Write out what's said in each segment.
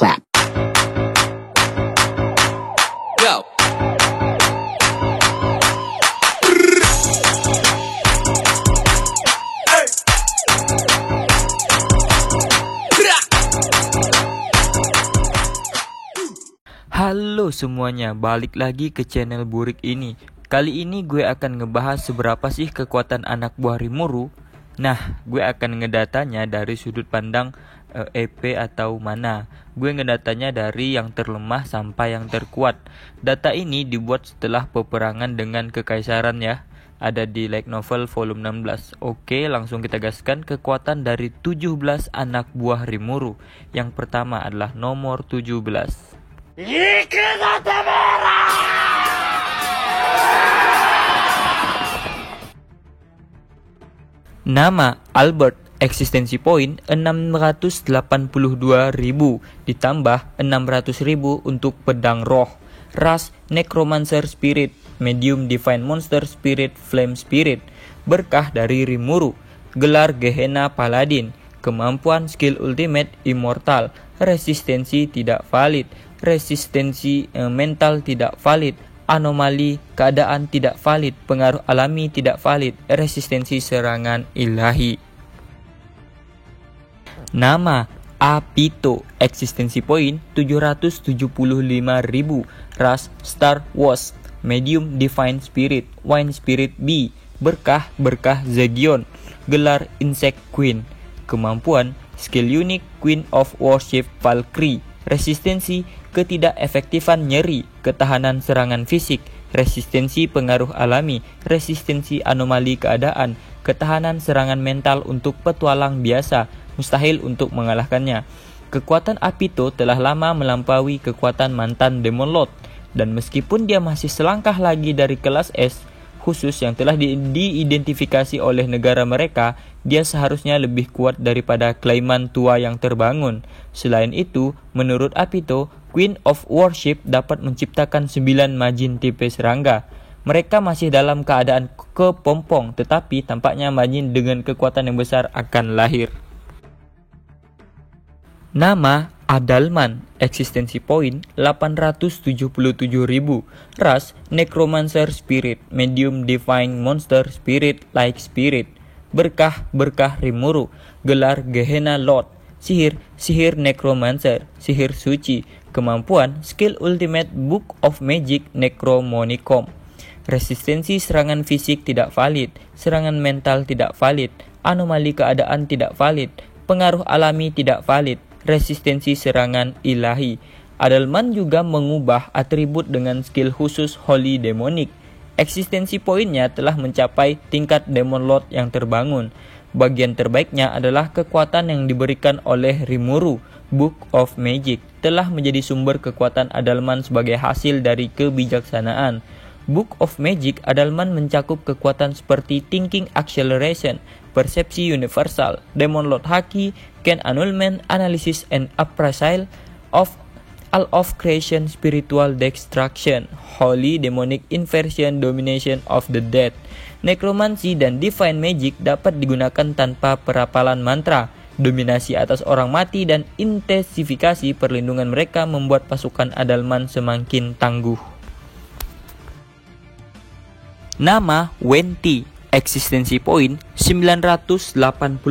clap. Go. Halo semuanya, balik lagi ke channel Burik ini. Kali ini gue akan ngebahas seberapa sih kekuatan anak buah Rimuru. Nah, gue akan ngedatanya dari sudut pandang EP atau mana. Gue ngedatanya dari yang terlemah sampai yang terkuat. Data ini dibuat setelah peperangan dengan kekaisaran ya. Ada di Light Novel volume 16. Oke, langsung kita gaskan kekuatan dari 17 anak buah Rimuru. Yang pertama adalah nomor 17. Nama Albert, eksistensi poin 682.000 ditambah 600.000 untuk pedang roh. Ras Necromancer Spirit, medium Divine Monster Spirit, Flame Spirit. Berkah dari Rimuru. Gelar Gehenna Paladin. Kemampuan skill ultimate Immortal. Resistensi tidak valid. Resistensi mental tidak valid. Anomali keadaan tidak valid. Pengaruh alami tidak valid. Resistensi serangan ilahi. Nama Apito, eksistensi poin 775.000. Ras Star Wars, medium Divine Spirit, Wine Spirit B. Berkah Zagion. Gelar Insect Queen. Kemampuan skill unik Queen of Worship Valkyrie. Resistensi ketidakefektifan nyeri, ketahanan serangan fisik, resistensi pengaruh alami, resistensi anomali keadaan, ketahanan serangan mental untuk petualang biasa, mustahil untuk mengalahkannya. Kekuatan Apito telah lama melampaui kekuatan mantan Demon Lord, dan meskipun dia masih selangkah lagi dari kelas S khusus yang telah diidentifikasi oleh negara mereka, dia seharusnya lebih kuat daripada Klaiman tua yang terbangun. Selain itu, menurut Apito, Queen of Worship dapat menciptakan 9 majin tipe serangga. Mereka masih dalam keadaan kepompong, tetapi tampaknya majin dengan kekuatan yang besar akan lahir. Nama Adalman, eksistensi poin 877.000. Ras Necromancer Spirit, medium Divine Monster Spirit, Like Spirit. Berkah Rimuru. Gelar Gehenna Lord. Sihir Necromancer, sihir suci. Kemampuan skill ultimate Book of Magic Necromonicon. Resistensi serangan fisik tidak valid. Serangan mental tidak valid. Anomali keadaan tidak valid. Pengaruh alami tidak valid. Resistensi serangan ilahi. Adalman juga mengubah atribut dengan skill khusus Holy Demonic. Eksistensi poinnya telah mencapai tingkat Demon Lord yang terbangun. Bagian terbaiknya adalah kekuatan yang diberikan oleh Rimuru. Book of Magic telah menjadi sumber kekuatan Adalman sebagai hasil dari kebijaksanaan. Book of Magic Adalman mencakup kekuatan seperti Thinking Acceleration, Persepsi Universal, Demon Lord Haki, Can Annulment, Analysis and Appraisal of All of Creation, Spiritual Destruction, Holy Demonic Inversion, Domination of the Dead. Necromancy dan Divine Magic dapat digunakan tanpa perapalan mantra. Dominasi atas orang mati dan intensifikasi perlindungan mereka membuat pasukan Adalman semakin tangguh. Nama Wenti, eksistensi poin 984.000.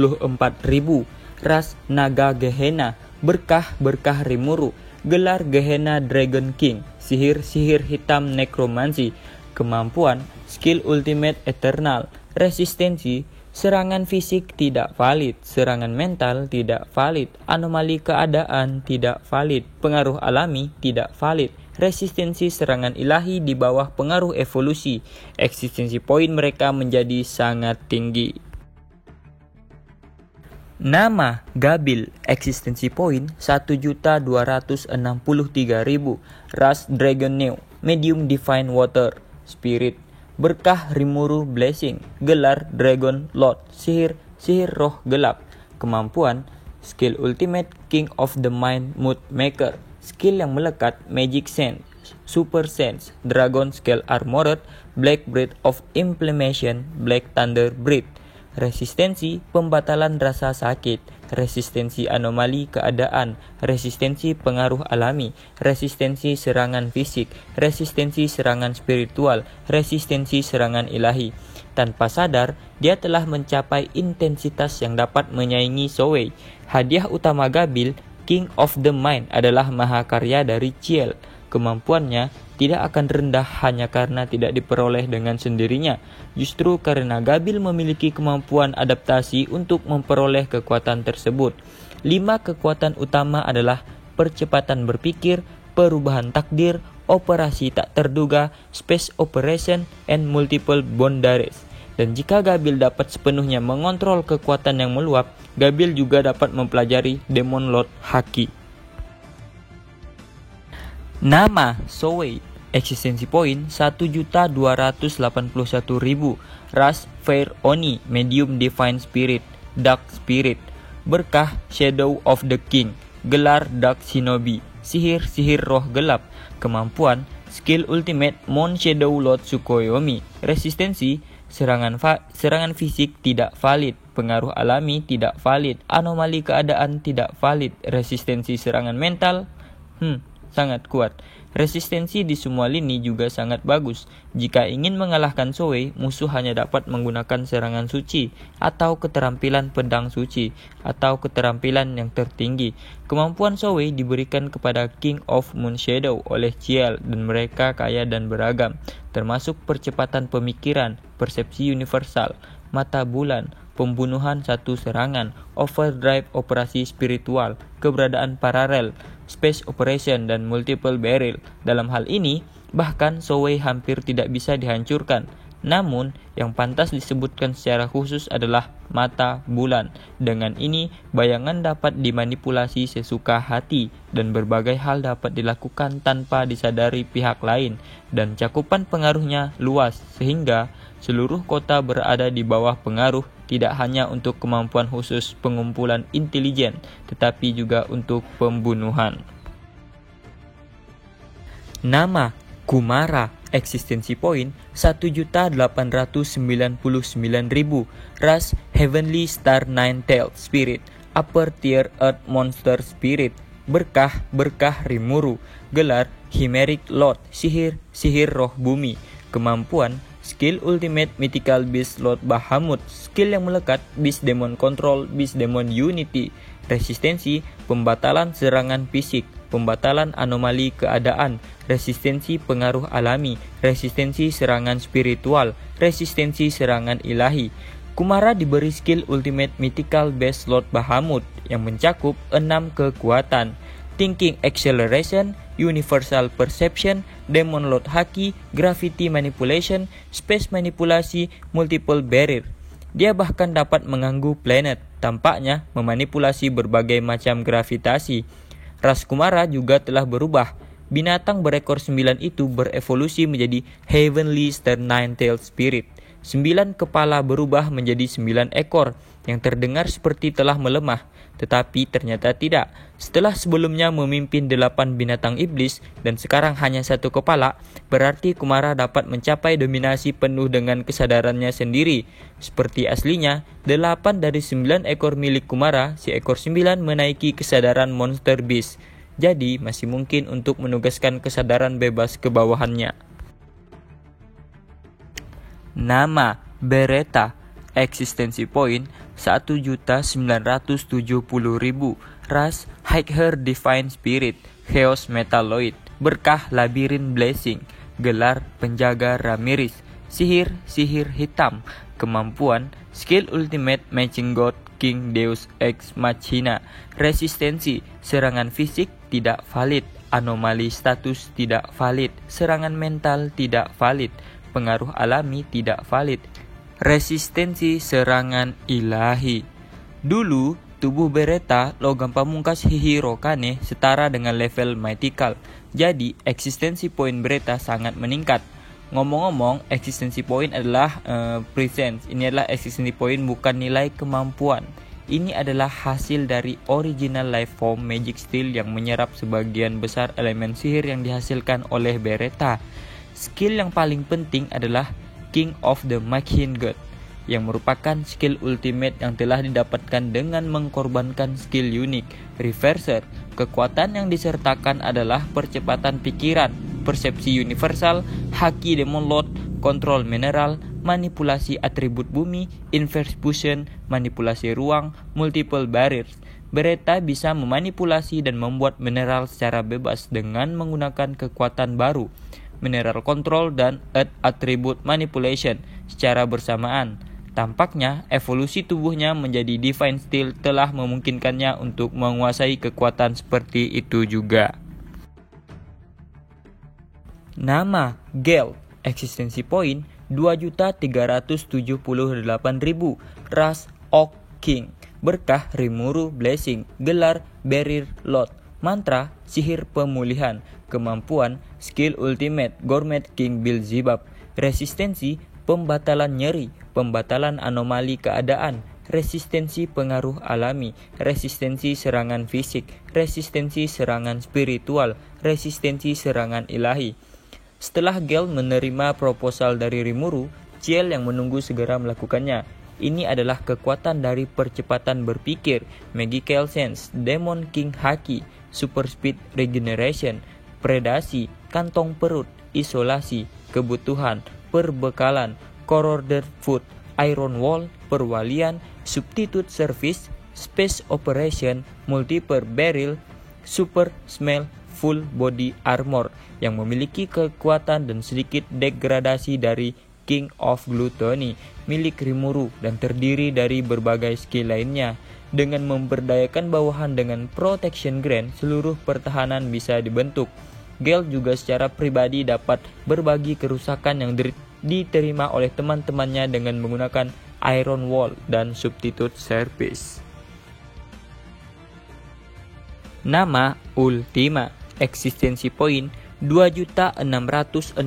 Ras Naga Gehenna. Berkah Rimuru. Gelar Gehenna Dragon King. Sihir hitam Necromancy. Kemampuan skill ultimate Eternal. Resistensi serangan fisik tidak valid. Serangan mental tidak valid. Anomali keadaan tidak valid. Pengaruh alami tidak valid. Resistensi serangan ilahi di bawah pengaruh evolusi. Eksistensi poin mereka menjadi sangat tinggi. Nama Gabil, eksistensi poin 1.263.000. Ras Dragon New, medium Divine Water Spirit. Berkah Rimuru Blessing. Gelar Dragon Lord. Sihir roh gelap. Kemampuan skill ultimate King of the Mind Mood Maker. Skill yang melekat Magic Sense, Super Sense, Dragon Scale Armored, Black Breath of Implementation, Black Thunder Breath. resistensi pembatalan rasa sakit, resistensi anomali keadaan, resistensi pengaruh alami, resistensi serangan fisik, resistensi serangan spiritual, resistensi serangan ilahi. Tanpa sadar, dia telah mencapai intensitas yang dapat menyaingi Sowei. Hadiah utama Gabil, King of the Mind, adalah mahakarya dari Ciel. Kemampuannya tidak akan rendah hanya karena tidak diperoleh dengan sendirinya. Justru karena Gabil memiliki kemampuan adaptasi untuk memperoleh kekuatan tersebut. 5 kekuatan utama adalah percepatan berpikir, perubahan takdir, operasi tak terduga, space operation, and multiple boundaries. Dan jika Gabil dapat sepenuhnya mengontrol kekuatan yang meluap, Gabil juga dapat mempelajari Demon Lord Haki. Nama Sowei, eksistensi poin 1.281.000, ras Fair Oni, medium divine spirit, dark spirit, berkah Shadow of the King, gelar Dark Shinobi, sihir roh gelap, kemampuan skill ultimate Mon Shadow Lord Tsukuyomi, resistensi serangan fisik tidak valid, pengaruh alami tidak valid, anomali keadaan tidak valid, resistensi serangan mental sangat kuat. Resistensi di semua lini juga sangat bagus. Jika ingin mengalahkan Sowei, musuh hanya dapat menggunakan serangan suci, atau keterampilan pedang suci, atau keterampilan yang tertinggi. Kemampuan Sowei diberikan kepada King of Moon Shadow oleh Ciel, dan mereka kaya dan beragam, termasuk percepatan pemikiran, persepsi universal, mata bulan, pembunuhan satu serangan, overdrive operasi spiritual, keberadaan paralel, space operation, dan multiple barrel. Dalam hal ini, bahkan Sowei hampir tidak bisa dihancurkan. Namun, yang pantas disebutkan secara khusus adalah mata bulan. Dengan ini, bayangan dapat dimanipulasi sesuka hati, dan berbagai hal dapat dilakukan tanpa disadari pihak lain, dan cakupan pengaruhnya luas, sehingga seluruh kota berada di bawah pengaruh, tidak hanya untuk kemampuan khusus pengumpulan intelijen, tetapi juga untuk pembunuhan. Nama Kumara, eksistensi poin 1.899.000, ras Heavenly Star Nine-Tailed Spirit, upper tier Earth Monster Spirit, berkah Rimuru, gelar Chimeric Lord, sihir roh bumi, kemampuan skill ultimate mythical beast Lord Bahamut, skill yang melekat beast demon control, beast demon unity, resistensi pembatalan serangan fisik, pembatalan anomali keadaan, resistensi pengaruh alami, resistensi serangan spiritual, resistensi serangan ilahi. Kumara diberi skill ultimate mythical beast Lord Bahamut yang mencakup 6 kekuatan: thinking acceleration, universal perception, demon lord haki, gravity manipulation, space manipulasi, multiple barrier. Dia bahkan dapat mengganggu planet, tampaknya memanipulasi berbagai macam gravitasi. Ras Kumara juga telah berubah. Binatang berekor 9 itu berevolusi menjadi Heavenly Star Nine-Tailed Spirit. 9 kepala berubah menjadi 9 ekor, yang terdengar seperti telah melemah, tetapi ternyata tidak. Setelah sebelumnya memimpin 8 binatang iblis dan sekarang hanya 1 kepala, berarti Kumara dapat mencapai dominasi penuh dengan kesadarannya sendiri. Seperti aslinya, 8 dari 9 ekor milik Kumara, si ekor 9 menaiki kesadaran monster beast. Jadi masih mungkin untuk menugaskan kesadaran bebas ke bawahannya. Nama Beretta, eksistensi poin 1.970.000, ras Highhair Divine Spirit, Chaos Metalloid, berkah Labyrinth Blessing, gelar penjaga Ramirez, sihir hitam, kemampuan skill ultimate matching god King Deus Ex Machina, resistensi serangan fisik tidak valid, anomali status tidak valid, serangan mental tidak valid, pengaruh alami tidak valid, resistensi serangan ilahi. Dulu, tubuh Beretta logam pamungkas Hihirokane setara dengan level mythical. Jadi, eksistensi poin Beretta sangat meningkat. Ngomong-ngomong, eksistensi poin adalah presence. Ini adalah eksistensi poin, bukan nilai kemampuan. Ini adalah hasil dari original life form magic steel yang menyerap sebagian besar elemen sihir yang dihasilkan oleh Beretta. Skill yang paling penting adalah King of the Machine God. yang merupakan skill ultimate yang telah didapatkan dengan mengorbankan skill unik. Reverser, kekuatan yang disertakan adalah percepatan pikiran, persepsi universal, haki demon lord, kontrol mineral, manipulasi atribut bumi, inverse fusion, manipulasi ruang, multiple barriers. Beretta bisa memanipulasi dan membuat mineral secara bebas dengan menggunakan kekuatan baru, mineral control dan attribute manipulation secara bersamaan. Tampaknya evolusi tubuhnya menjadi divine steel telah memungkinkannya untuk menguasai kekuatan seperti itu juga. Nama Gale, eksistensi poin 2.378.000, ras Oak King, berkah Rimuru Blessing, gelar Barrier Lord, mantra sihir pemulihan, kemampuan skill ultimate Gourmet King Beelzebub, resistensi pembatalan nyeri, pembatalan anomali keadaan, resistensi pengaruh alami, resistensi serangan fisik, resistensi serangan spiritual, resistensi serangan ilahi. Setelah Gale menerima proposal dari Rimuru, Ciel yang menunggu segera melakukannya. Ini adalah kekuatan dari percepatan berpikir, Magical Sense, Demon King Haki, Super Speed Regeneration, predasi, kantong perut, isolasi, kebutuhan, perbekalan, corroded food, iron wall, perwalian, substitute service, space operation, multiple barrel, super smell, full body armor yang memiliki kekuatan dan sedikit degradasi dari King of Gluttony milik Rimuru dan terdiri dari berbagai skill lainnya. Dengan memberdayakan bawahan dengan Protection Grant, seluruh pertahanan bisa dibentuk. Gale juga secara pribadi dapat berbagi kerusakan yang diterima oleh teman-temannya dengan menggunakan Iron Wall dan Substitute Service. Nama Ultima, eksistensi poin 2.668.000,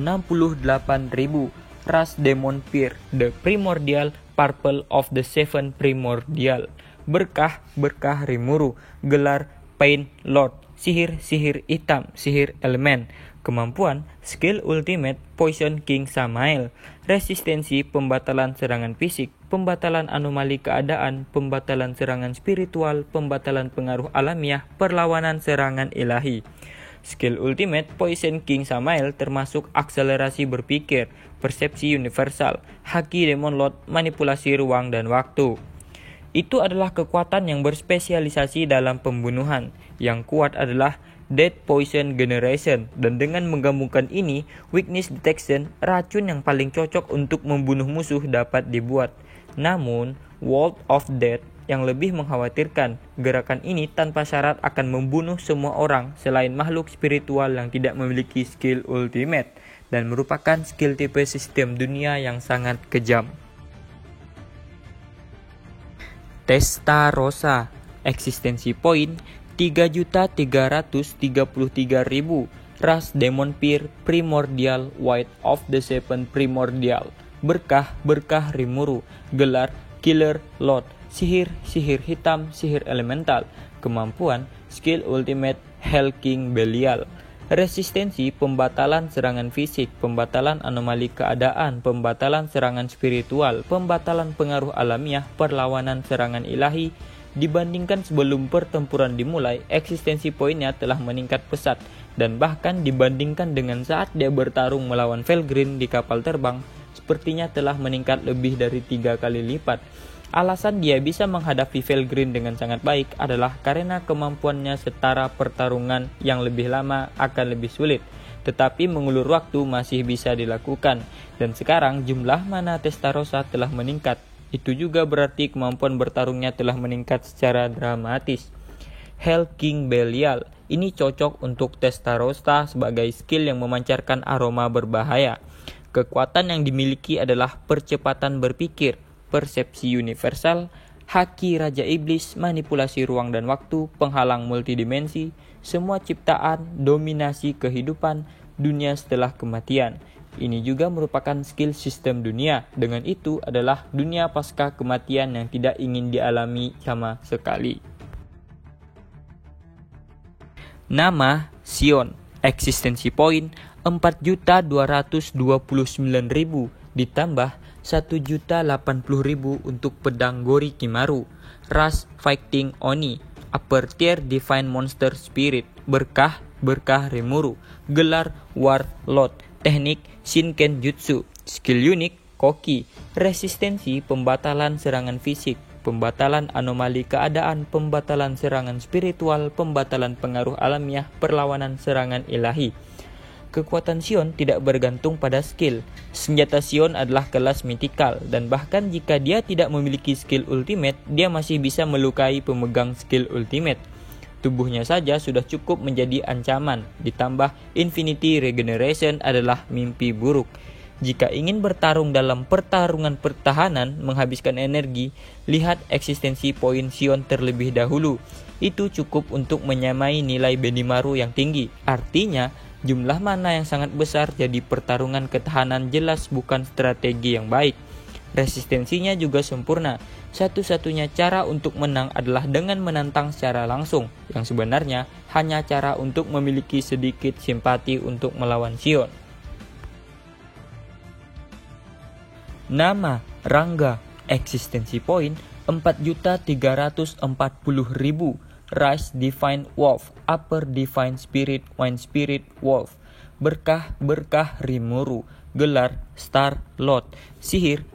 ras Demon Peer, the Primordial Purple of the Seven Primordial, berkah Rimuru, gelar Pain Lord, sihir hitam, sihir elemen, kemampuan skill ultimate Poison King Samael, resistensi pembatalan serangan fisik, pembatalan anomali keadaan, pembatalan serangan spiritual, pembatalan pengaruh alamiah, perlawanan serangan ilahi. Skill ultimate Poison King Samael termasuk akselerasi berpikir, persepsi universal, haki demon lord, manipulasi ruang dan waktu. Itu adalah kekuatan yang berspesialisasi dalam pembunuhan. Yang kuat adalah Dead Poison Generation, dan dengan menggabungkan ini, weakness detection, racun yang paling cocok untuk membunuh musuh dapat dibuat. Namun, World of Death yang lebih mengkhawatirkan. Gerakan ini tanpa syarat akan membunuh semua orang selain makhluk spiritual yang tidak memiliki skill ultimate dan merupakan skill tipe sistem dunia yang sangat kejam. Testarossa, eksistensi poin 3.333.000, ras Demon Peer Primordial White of the Seven Primordial, berkah Rimuru, gelar Killer Lord, sihir hitam, sihir elemental, kemampuan skill ultimate Hell King Belial, resistensi pembatalan serangan fisik, pembatalan anomali keadaan, pembatalan serangan spiritual, pembatalan pengaruh alamiah, perlawanan serangan ilahi. Dibandingkan sebelum pertempuran dimulai, eksistensi poinnya telah meningkat pesat, dan bahkan dibandingkan dengan saat dia bertarung melawan Felgrin di kapal terbang, sepertinya telah meningkat lebih dari 3 kali lipat. Alasan dia bisa menghadapi Felgrin dengan sangat baik adalah karena kemampuannya setara pertarungan yang lebih lama akan lebih sulit, tetapi mengulur waktu masih bisa dilakukan, dan sekarang jumlah mana Testarossa telah meningkat. Itu juga berarti kemampuan bertarungnya telah meningkat secara dramatis. Hell King Belial, ini cocok untuk Testarossa sebagai skill yang memancarkan aroma berbahaya. Kekuatan yang dimiliki adalah percepatan berpikir, persepsi universal, haki Raja Iblis, manipulasi ruang dan waktu, penghalang multidimensi, semua ciptaan, dominasi kehidupan, dunia setelah kematian. Ini juga merupakan skill sistem dunia. Dengan itu adalah dunia pasca kematian yang tidak ingin dialami sama sekali. Nama Sion, eksistensi poin 4.229.000 ditambah 1.080.000 untuk pedang Gori Kimaru. Ras Fighting Oni, Upper Tier Divine Monster Spirit, berkah Rimuru. Gelar Warlord, teknik Shinken Jutsu, skill unik Koki, resistensi pembatalan serangan fisik, pembatalan anomali keadaan, pembatalan serangan spiritual, pembatalan pengaruh alamiah, perlawanan serangan ilahi. Kekuatan Sion tidak bergantung pada skill. Senjata Sion adalah kelas mythical, dan bahkan jika dia tidak memiliki skill ultimate, dia masih bisa melukai pemegang skill ultimate. Tubuhnya saja sudah cukup menjadi ancaman, ditambah Infinity Regeneration adalah mimpi buruk. Jika ingin bertarung dalam pertarungan pertahanan menghabiskan energi, lihat eksistensi poin Sion terlebih dahulu. Itu cukup untuk menyamai nilai Benimaru yang tinggi. Artinya, jumlah mana yang sangat besar jadi pertarungan ketahanan jelas bukan strategi yang baik. Resistensinya juga sempurna. Satu-satunya cara untuk menang adalah dengan menantang secara langsung, yang sebenarnya hanya cara untuk memiliki sedikit simpati untuk melawan Sion. Nama Rangga, eksistensi poin 4.340.000. Rise Divine Wolf, Upper Divine Spirit, Wine Spirit Wolf, berkah Rimuru. Gelar Star Lord, sihir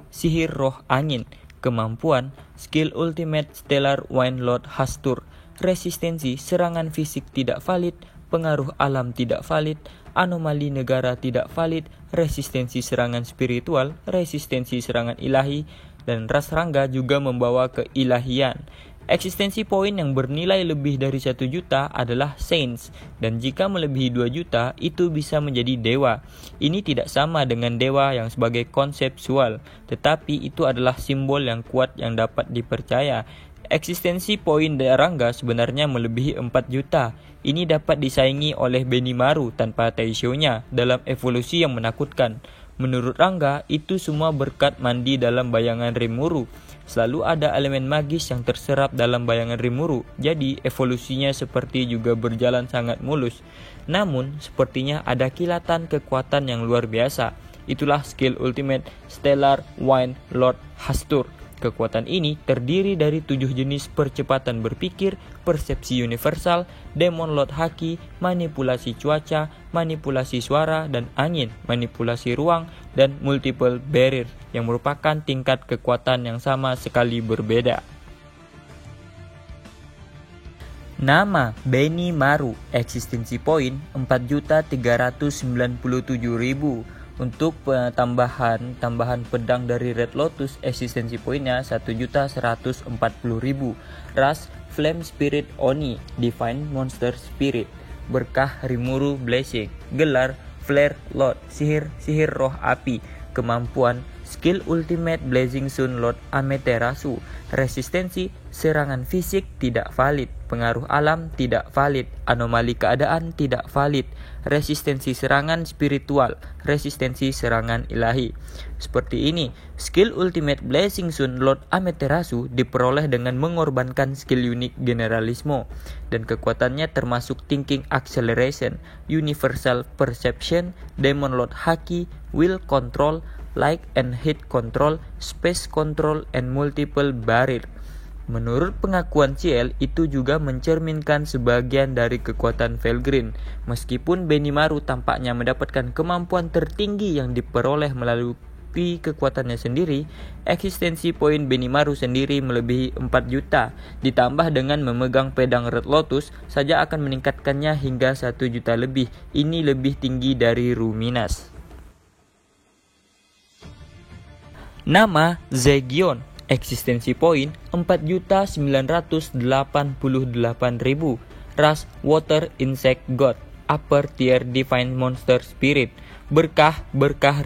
roh angin, kemampuan skill ultimate Stellar Wine Lord Hastur, resistensi serangan fisik tidak valid, pengaruh alam tidak valid, anomali negara tidak valid, resistensi serangan spiritual, resistensi serangan ilahi, dan ras Rangga juga membawa keilahian. Eksistensi poin yang bernilai lebih dari 1 juta adalah Saints, dan jika melebihi 2 juta, itu bisa menjadi dewa. Ini tidak sama dengan dewa yang sebagai konseptual, tetapi itu adalah simbol yang kuat yang dapat dipercaya. Eksistensi poin Rangga sebenarnya melebihi 4 juta. Ini dapat disaingi oleh Benimaru tanpa Taisho-nya dalam evolusi yang menakutkan. Menurut Rangga, itu semua berkat mandi dalam bayangan Rimuru. Selalu ada elemen magis yang terserap dalam bayangan Rimuru, jadi evolusinya seperti juga berjalan sangat mulus. Namun, sepertinya ada kilatan kekuatan yang luar biasa. Itulah skill ultimate Stellar Wine Lord Hastur. Kekuatan ini terdiri dari 7 jenis percepatan berpikir, persepsi universal, Demon Lord Haki, manipulasi cuaca, manipulasi suara dan angin, manipulasi ruang, dan multiple barrier yang merupakan tingkat kekuatan yang sama sekali berbeda. Nama Benimaru, eksistensi poin 4.397.000. Untuk tambahan pedang dari Red Lotus, eksistensi poinnya 1.140.000. Ras Flame Spirit Oni, Divine Monster Spirit, berkah Rimuru Blessing. Gelar Flare Lord, sihir roh api, kemampuan skill ultimate Blazing Sun Lord Amaterasu, resistensi serangan fisik tidak valid, pengaruh alam tidak valid, anomali keadaan tidak valid, resistensi serangan spiritual, resistensi serangan ilahi. Seperti ini, skill ultimate Blazing Sun Lord Amaterasu diperoleh dengan mengorbankan skill unik generalismo, dan kekuatannya termasuk thinking acceleration, universal perception, demon lord haki, will control, light and heat control, space control, and multiple barrier. Menurut pengakuan CL, itu juga mencerminkan sebagian dari kekuatan Felgreen. Meskipun Benimaru tampaknya mendapatkan kemampuan tertinggi yang diperoleh melalui kekuatannya sendiri, eksistensi poin Benimaru sendiri melebihi 4 juta. Ditambah dengan memegang pedang Red Lotus saja akan meningkatkannya hingga 1 juta lebih. Ini lebih tinggi dari Ruminas. Nama Zegion, eksistensi poin 4.988.000. Ras Water Insect God, Upper Tier Divine Monster Spirit, berkah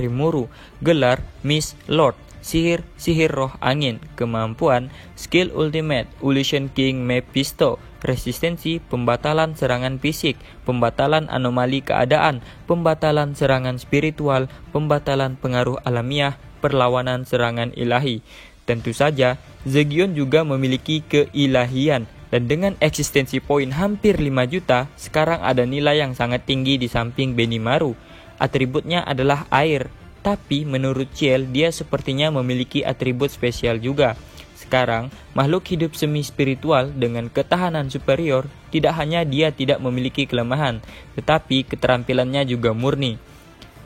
Rimuru. Gelar Mist Lord, sihir roh angin, kemampuan skill ultimate Illusion King Mephisto, resistensi pembatalan serangan fisik, pembatalan anomali keadaan, pembatalan serangan spiritual, pembatalan pengaruh alamiah, perlawanan serangan ilahi. Tentu saja, Zegion juga memiliki keilahian, dan dengan eksistensi poin hampir 5 juta, sekarang ada nilai yang sangat tinggi di samping Benimaru. Atributnya adalah air, Tapi menurut Ciel, dia sepertinya memiliki atribut spesial juga. Sekarang, makhluk hidup semi-spiritual dengan ketahanan superior, tidak hanya dia tidak memiliki kelemahan, tetapi keterampilannya juga murni.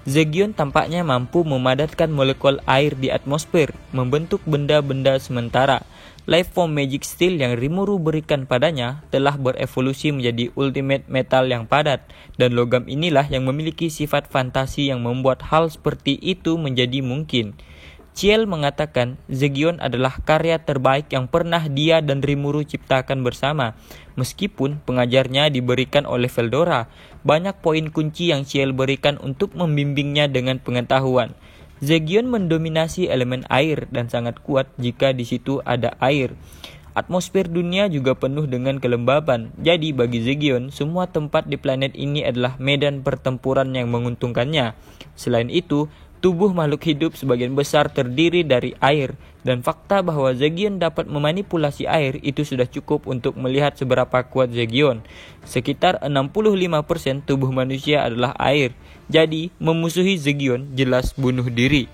Zegion tampaknya mampu memadatkan molekul air di atmosfer, membentuk benda-benda sementara. Life form magic steel yang Rimuru berikan padanya telah berevolusi menjadi ultimate metal yang padat, dan logam inilah yang memiliki sifat fantasi yang membuat hal seperti itu menjadi mungkin. Ciel mengatakan Zegion adalah karya terbaik yang pernah dia dan Rimuru ciptakan bersama. Meskipun pengajarnya diberikan oleh Veldora, banyak poin kunci yang Ciel berikan untuk membimbingnya dengan pengetahuan. Zegion mendominasi elemen air dan sangat kuat jika di situ ada air. Atmosfer dunia juga penuh dengan kelembaban. Jadi bagi Zegion, semua tempat di planet ini adalah medan pertempuran yang menguntungkannya. Selain itu, tubuh makhluk hidup sebagian besar terdiri dari air, dan fakta bahwa Zegion dapat memanipulasi air itu sudah cukup untuk melihat seberapa kuat Zegion. Sekitar 65% tubuh manusia adalah air, jadi memusuhi Zegion jelas bunuh diri.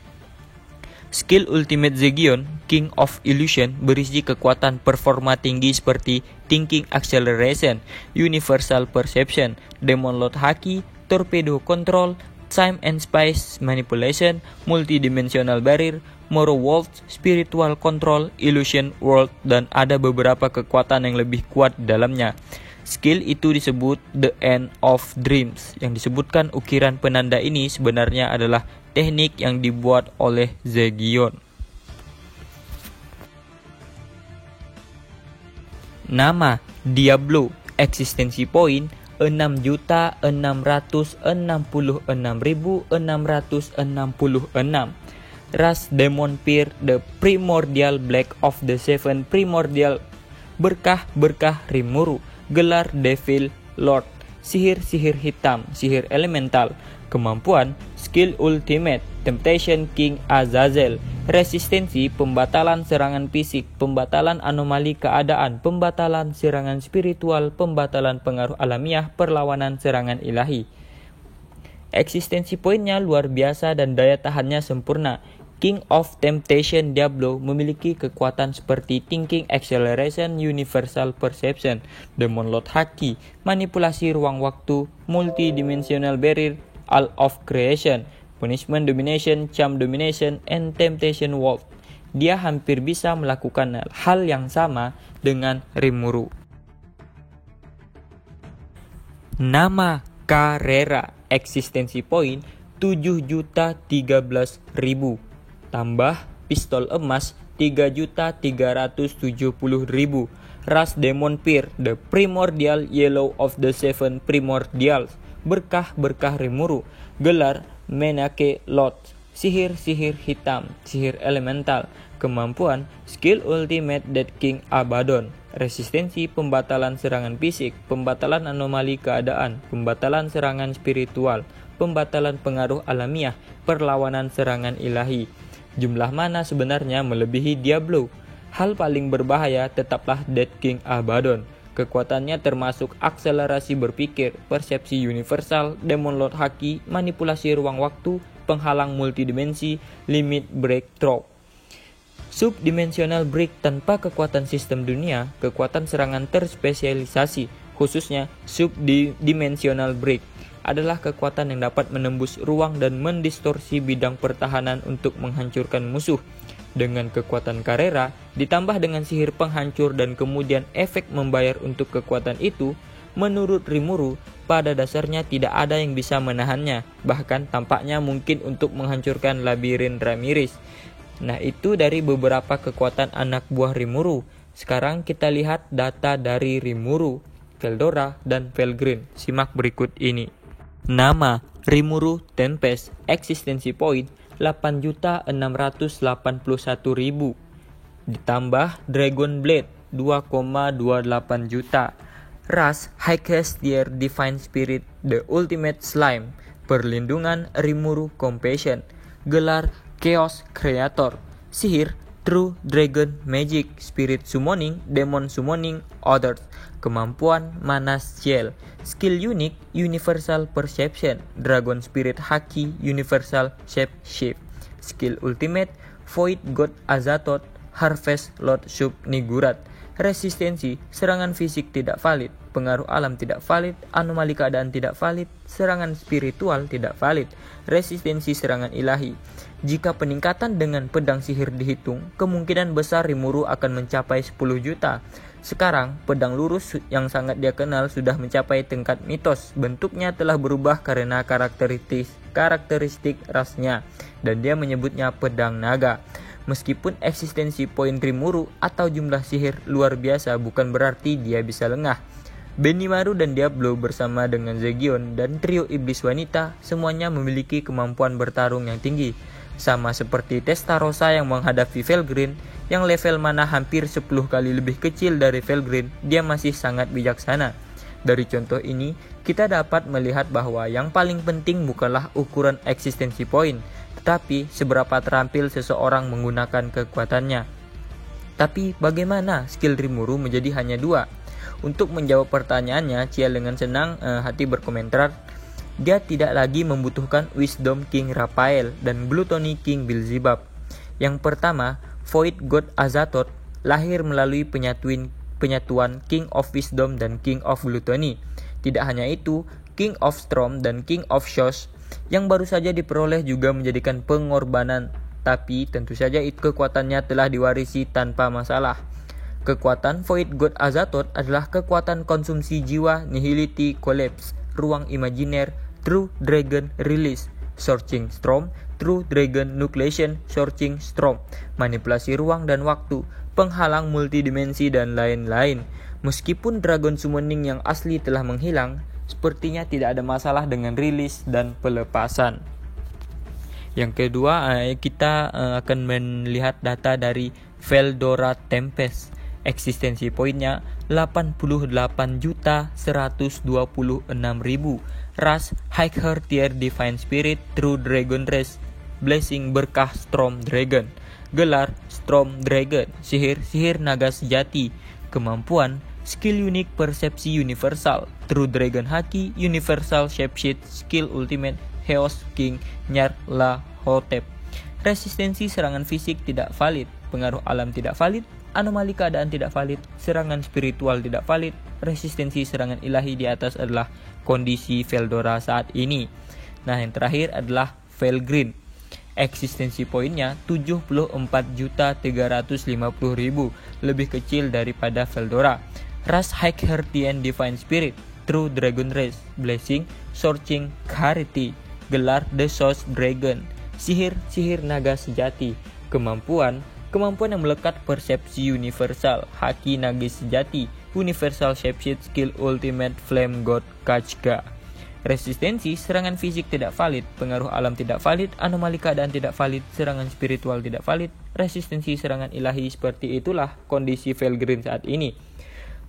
Skill Ultimate Zegion, King of Illusion, berisi kekuatan performa tinggi seperti Thinking Acceleration, Universal Perception, Demon Lord Haki, Torpedo Control, Time and Space Manipulation, Multidimensional Barrier, Moro World, Spiritual Control, Illusion World, dan ada beberapa kekuatan yang lebih kuat di dalamnya. Skill itu disebut The End of Dreams. Yang disebutkan ukiran penanda ini sebenarnya adalah teknik yang dibuat oleh Zegion. Nama Diablo, eksistensi poin 6.666.666. Ras Demon Peer, the Primordial Black of the Seven Primordial. Berkah-berkah Rimuru. Gelar Devil Lord. Sihir-sihir hitam, sihir elemental. Kemampuan Skill Ultimate, Temptation King Azazel. Resistensi, pembatalan serangan fisik, pembatalan anomali keadaan, pembatalan serangan spiritual, pembatalan pengaruh alamiah, perlawanan serangan ilahi. Eksistensi poinnya luar biasa dan daya tahannya sempurna. King of Temptation Diablo memiliki kekuatan seperti Thinking Acceleration, Universal Perception, Demon Lord Haki, manipulasi ruang waktu, Multidimensional Barrier, All of Creation, Punishment Domination, Charm Domination, and Temptation World. Dia hampir bisa melakukan hal yang sama dengan Rimuru. Nama Carrera, eksistensi poin 7.013.000. Tambah pistol emas 3.370.000. Ras Demon Peer, the Primordial Yellow of the Seven Primordials. Berkah-berkah Rimuru. Gelar Menake Lord. Sihir-sihir hitam, sihir elemental. Kemampuan Skill Ultimate Dead King Abaddon. Resistensi, pembatalan serangan fisik, pembatalan anomali keadaan, pembatalan serangan spiritual, pembatalan pengaruh alamiah, perlawanan serangan ilahi. Jumlah mana sebenarnya melebihi Diablo. Hal paling berbahaya tetaplah Dead King Abaddon. Kekuatannya termasuk akselerasi berpikir, persepsi universal, Demon Lord Haki, manipulasi ruang waktu, penghalang multidimensi, limit break drop. Subdimensional break tanpa kekuatan sistem dunia, kekuatan serangan terspesialisasi, khususnya subdimensional break, adalah kekuatan yang dapat menembus ruang dan mendistorsi bidang pertahanan untuk menghancurkan musuh. Dengan kekuatan Carrera, ditambah dengan sihir penghancur dan kemudian efek membayar untuk kekuatan itu, menurut Rimuru, pada dasarnya tidak ada yang bisa menahannya, bahkan tampaknya mungkin untuk menghancurkan labirin Ramirez. Nah, itu dari beberapa kekuatan anak buah Rimuru. Sekarang kita lihat data dari Rimuru, Veldora, dan Felgrin. Simak berikut ini. Nama Rimuru Tempest, eksistensi poin 8.681.000. Ditambah Dragon Blade 2,28 juta. Ras High-Castier Divine Spirit, the Ultimate Slime. Perlindungan Rimuru Compassion. Gelar Chaos Creator. Sihir True Dragon Magic, Spirit Summoning, Demon Summoning, Others. Kemampuan Manas Ciel, skill unik Universal Perception, Dragon Spirit Haki Universal Shape Shift, skill ultimate Void God Azathoth Harvest Lord Sub Nigurat. Resistensi, serangan fisik tidak valid, pengaruh alam tidak valid, anomali keadaan tidak valid, serangan spiritual tidak valid, resistensi serangan ilahi. Jika peningkatan dengan pedang sihir dihitung, kemungkinan besar Rimuru akan mencapai 10 juta. Sekarang, pedang lurus yang sangat dia kenal sudah mencapai tingkat mitos. Bentuknya telah berubah karena karakteristik rasnya, dan dia menyebutnya pedang naga. Meskipun eksistensi poin Rimuru atau jumlah sihir luar biasa bukan berarti dia bisa lengah. Benimaru dan Diablo bersama dengan Zegion dan trio iblis wanita semuanya memiliki kemampuan bertarung yang tinggi. Sama seperti Testarossa yang menghadapi Felgreen yang level mana hampir 10 kali lebih kecil dari Felgreen, dia masih sangat bijaksana. Dari contoh ini, kita dapat melihat bahwa yang paling penting bukanlah ukuran eksistensi poin, tetapi seberapa terampil seseorang menggunakan kekuatannya. Tapi bagaimana skill Rimuru menjadi hanya 2? Untuk menjawab pertanyaannya, Ciel dengan senang hati berkomentar, dia tidak lagi membutuhkan Wisdom King Raphael dan Gluttony King Beelzebub. Yang pertama, Void God Azathoth lahir melalui penyatuan King of Wisdom dan King of Gluttony. Tidak hanya itu, King of Storm dan King of Shows yang baru saja diperoleh juga menjadikan pengorbanan, tapi tentu saja kekuatannya telah diwarisi tanpa masalah. Kekuatan Void God Azathoth adalah kekuatan konsumsi jiwa Nihility Collapse, ruang imajiner True Dragon Release, Searching Storm, True Dragon Nucleation, Searching Storm, manipulasi ruang dan waktu, penghalang multidimensi dan lain-lain. Meskipun Dragon Summoning yang asli telah menghilang, sepertinya tidak ada masalah dengan rilis dan pelepasan. Yang kedua, kita akan melihat data dari Veldora Tempest. Eksistensi poinnya 88.126.000. Ras Higher Tier Divine Spirit True Dragon Race. Blessing berkah Storm Dragon. Gelar Storm Dragon. Sihir naga sejati. Kemampuan skill unik persepsi universal, True Dragon Haki, Universal Shapeshift, skill ultimate, Chaos King Nyarlathotep. Resistensi serangan fisik tidak valid, pengaruh alam tidak valid, anomali keadaan tidak valid, serangan spiritual tidak valid, resistensi serangan ilahi di atas adalah kondisi Veldora saat ini. Nah, yang terakhir adalah Felgreen. Eksistensi poinnya 74.350.000, lebih kecil daripada Veldora. Ras High Heartian Divine Spirit, True Dragon Race, Blessing, Searching Clarity, gelar The Source Dragon, sihir naga sejati, kemampuan yang melekat persepsi universal, haki naga sejati, Universal Shapeshift, skill ultimate Flame God Kachga. Resistensi serangan fisik tidak valid, pengaruh alam tidak valid, anomali keadaan tidak valid, serangan spiritual tidak valid, resistensi serangan ilahi. Seperti itulah kondisi Felgreen saat ini.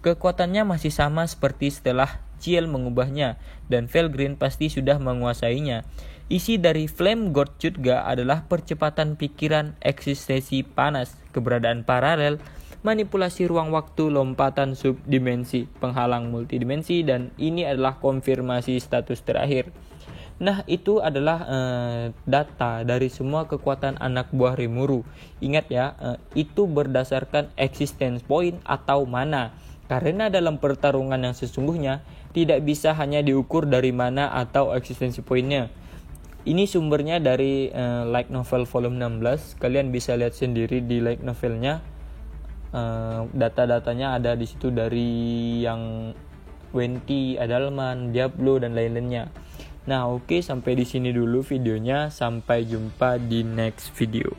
Kekuatannya masih sama seperti setelah Ciel mengubahnya, dan Felgreen pasti sudah menguasainya. Isi dari Flame God Chutga adalah percepatan pikiran, eksistensi panas, keberadaan paralel, manipulasi ruang waktu, lompatan subdimensi, penghalang multidimensi, dan ini adalah konfirmasi status terakhir. Nah, itu adalah data dari semua kekuatan anak buah Rimuru. Ingat ya, itu berdasarkan existence point atau mana. Karena dalam pertarungan yang sesungguhnya tidak bisa hanya diukur dari mana atau eksistensi poinnya. Ini sumbernya dari Light Novel volume 16. Kalian bisa lihat sendiri di Light Novelnya. Data-datanya ada di situ dari yang Wenti, Adalman, Diablo dan lain-lainnya. Nah, oke, sampai di sini dulu videonya. Sampai jumpa di next video.